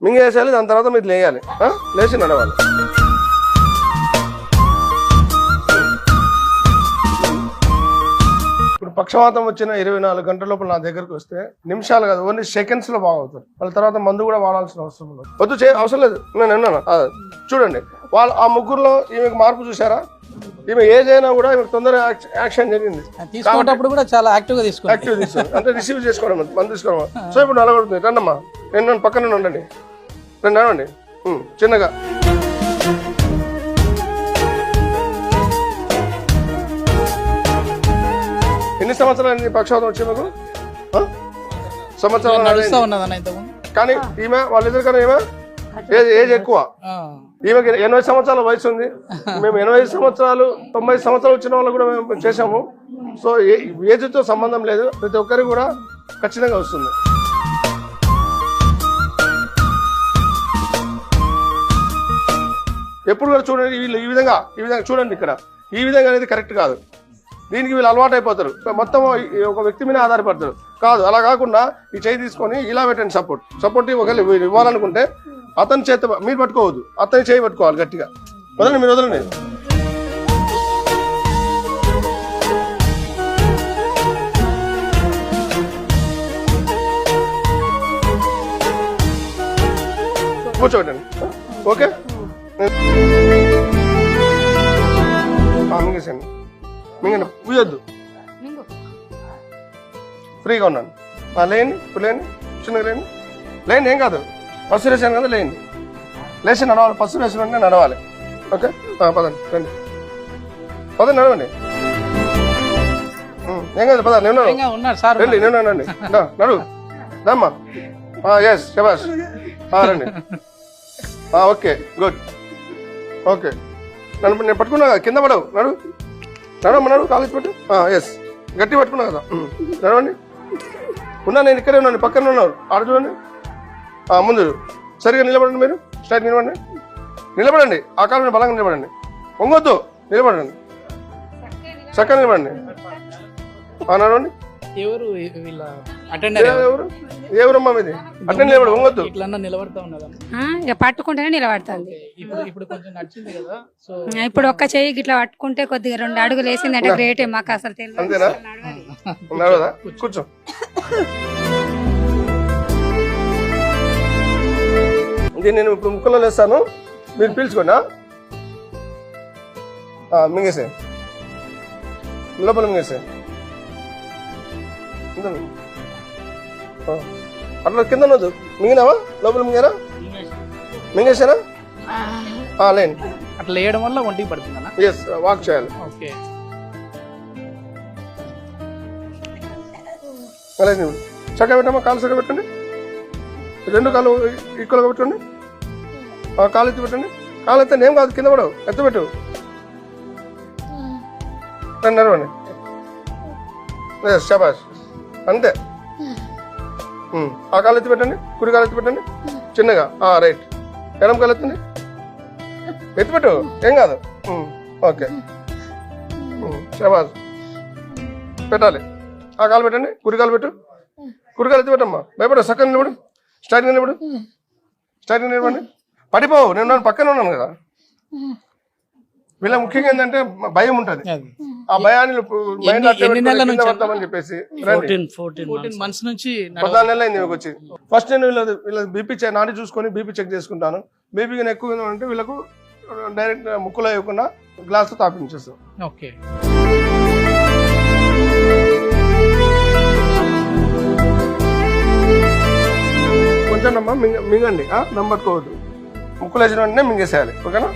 మింగేసేయాలి, దాని తర్వాత మీరు లేయాలి, లేచి నడవాలి. ఇప్పుడు పక్షవాతం వచ్చిన 24 గంటల లోపల నా దగ్గరకు వస్తే నిమిషాలు కాదు, ఓన్లీ సెకండ్స్లో బాగవుతారు. వాళ్ళ తర్వాత మందు కూడా వాడాల్సిన అవసరం లేదు. వద్దు అవసరం లేదు, నేను విన్నాను. చూడండి వాళ్ళు ఆ ముగ్గురులో ఈమెకు మార్పు చూసారా? ఈమె ఏజ్ అయినా కూడా ఈమెకు తొందరగా యాక్షన్ జరిగింది. తీసుకునేటప్పుడు కూడా చాలా యాక్టివ్ తీసుకోండి, అంటే రిసీవ్ చేసుకోవడం, మందు తీసుకోవడం. సో ఇప్పుడు నలగొడుతుంది. రండమ్మా, నేను పక్కన ఉండండి, రండి నడవండి చిన్నగా. ఎన్ని సంవత్సరాలు పక్షవాతం వచ్చి మాకు? సంవత్సరాలు. కానీ ఈమె వాళ్ళిద్దరు కానీ ఈమె ఏజ్ ఎక్కువ. ఈమెకి 80 సంవత్సరాల వయసు ఉంది. మేము 80 సంవత్సరాలు 90 సంవత్సరాలు వచ్చిన వాళ్ళు కూడా మేము చేసాము. సో ఏజ్తో సంబంధం లేదు, ప్రతి ఒక్కరికి కూడా ఖచ్చితంగా వస్తుంది. ఎప్పుడు కూడా చూడండి, వీళ్ళు ఈ విధంగా చూడండి, ఇక్కడ ఈ విధంగా అనేది కరెక్ట్ కాదు. దీనికి వీళ్ళు అలవాటు అయిపోతారు, మొత్తం ఒక వ్యక్తి మీద ఆధారపడతారు. కాదు, అలా కాకుండా ఈ చేయి తీసుకొని ఇలా పెట్టండి. సపోర్ట్ ఒకవేళ ఇవ్వాలనుకుంటే అతని చేత మీరు పట్టుకోవద్దు, అతని చేయి పట్టుకోవాలి గట్టిగా. వదలండి, మీరు వదలండి. కూర్చోబెట్టండి. ఓకే, మింగేసండి, మింగండి, పూయొద్దు, ఫ్రీగా ఉన్నాను. లేండి, ఇప్పుడు లేండి, చిన్నగా లేండి, ఏం కాదు. పసు వేసాను కదా, లేచి నడవాలి. పసు వేసిన నడవాలి. ఓకే, పదండి, రండి, పదండి, నడవండి. ఏం కాదు, పదండి, రండి, నేనండి, నడు దమ్మా. ఎస్, శబాష్, రండి. Okay, good. ఓకే, నేను పట్టుకున్నా కదా, కింద పడవు. నడు, కాలేజ్ పెట్టు. ఎస్, గట్టి పట్టుకున్నా కదా, నడవండి. నేను ఇక్కడే ఉన్నాను, పక్కన ఉన్నారు. ఆడ చూడండి, ముందు సరిగా నిలబడండి. మీరు స్ట్రైట్ నిలబడండి. ఆ కాలంలో బలంగా నిలబడండి, వంగొద్దు, నిలబడండి, చక్కగా నిలబడండి. నడవండి. ఎవరమ్మా మీది? అటెండ్ నిలబడి, వంగొద్దు. పట్టుకుంటేనే నిలబడుతుంది. ఇప్పుడు ఒక్క చెయ్యి ఇట్లా పట్టుకుంటే కొద్దిగా 2 అడుగులు వేసిందంటే గ్రేటే. మాకు అసలు తెలియదు. అంతేనా? నడవదా? కూర్చో. ఇది నేను ఇప్పుడు ముక్కలో వేస్తాను, మీరు పీల్చుకోండి. మింగేసే, లోపల మింగేసే, అట్లా కింద నొద్దు. మింగినావా? లోపల మింగారా? మింగేసారా? లేండి. అట్లా వేయడం వల్ల ఒంటికి పడుతుందా? ఎస్, వాక్ చేయాలి. చక్కగా పెట్టమ్మా, కాలు చక్కగా పెట్టండి. 2 కాళ్ళు ఈక్వల్గా పెట్టండి. కాలు ఎత్తి పెట్టండి. కాలు ఎత్తండి, ఏం కాదు, కింద పడవు. ఎత్తపెట్టు, నడవండి. శబాష్, అంతే. ఆ కాలు ఎత్తి పెట్టండి, కుడి కాలు ఎత్తి పెట్టండి చిన్నగా. రైట్, ఎడమ కాలు ఎత్తండి, ఎత్తిపెట్టు, ఏం కాదు. ఓకే, శబాష్, పెట్టాలి. ఆ కాలు పెట్టండి, కుడి కాలు పెట్టు, కుడి కాలు ఎత్తి పెట్టమ్మా. భయపడు, సక్కగా నిలబడు, స్ట్రైట్గా నిలబడి. పడిపోవు, నేను పక్కన ఉన్నాను కదా. వీళ్ళ ముఖ్యంగా ఏంటంటే భయం ఉంటుంది. ఆ భయాన్ని చెప్పేసి 14 months నుంచి 14 నెలలు అయింది మీకు వచ్చి. ఫస్ట్ నేను వీళ్ళ బీపీ నాడి చూసుకొని బీపీ చెక్ చేసుకుంటాను. బీపీ ఎక్కువ అంటే వీళ్ళకు డైరెక్ట్ ముక్కులో ఇవ్వకుండా గ్లాస్తో తాపించేస్తాం. ఓకే, కొంచెం మింగండి, నమ్మట్టుకోవద్దు. ముక్కులు వేసిన వెంటనే మింగేసేయాలి. ఓకేనా?